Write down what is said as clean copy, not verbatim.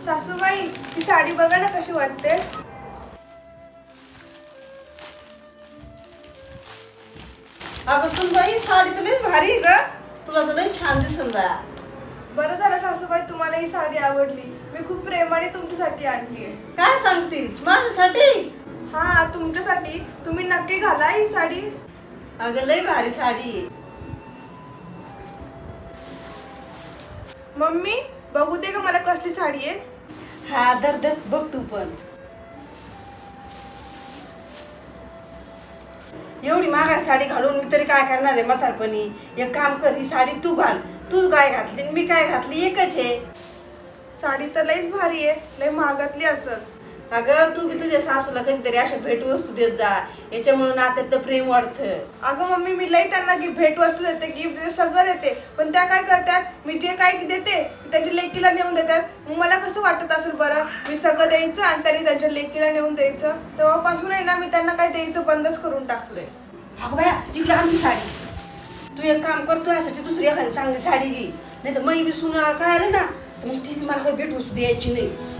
सासूबाई ही साडी बघा ना कशी वाटते. अगं सुनबाई साडी तर लई भारी आहे ग. तुला तर लई छान दिसल बा. बरं झालं सासूबाई तुम्हाला ही साडी आवडली. मी खूप प्रेमाने तुमच्यासाठी आणली आहे. काय सांगतीस माझ्यासाठी? हा तुमच्यासाठी. तुम्ही नक्की घाला ही साडी. अगं लई भारी साडी आहे. मम्मी बघू दे का मला कसली साडी आहे. हा धर धर बघ तू पण. एवढी महागाई साडी घालून मी तरी काय करणार आहे म्हातारपणी. एक काम कर, ही साडी तू घाल. तू काय घातली आणि मी काय घातली एकच आहे. साडी तर लईच भारी आहे. लई महागातली असत. अगं तू बी तुझ्या सासूला कधीतरी अशा भेटवस्तू देत जा. याच्यामुळे नात्यातलं प्रेम वाढतं. अगं मम्मी मी लई त्यांना भेट वस्तू देते, गिफ्ट देते, सगळं देते. पण त्या काय करतात, मी जे काय देते त्याच्या लेकीला नेऊन देतात. मग मला कसं वाटत असेल बरं. मी सगळं द्यायचं आणि त्यांनी त्यांच्या लेकीला नेऊन द्यायचं. तेव्हापासून आहे ना मी त्यांना काय द्यायचं बंदच करून टाकलंय. अगं बाया इकडे आणली साडी. तू एक काम कर, तू यासाठी दुसरी एखादी चांगली साडी घे. नाही तर मग बी सुनाला कळालं ना तर मग ती बी मला काही भेटवस्तू द्यायची नाही.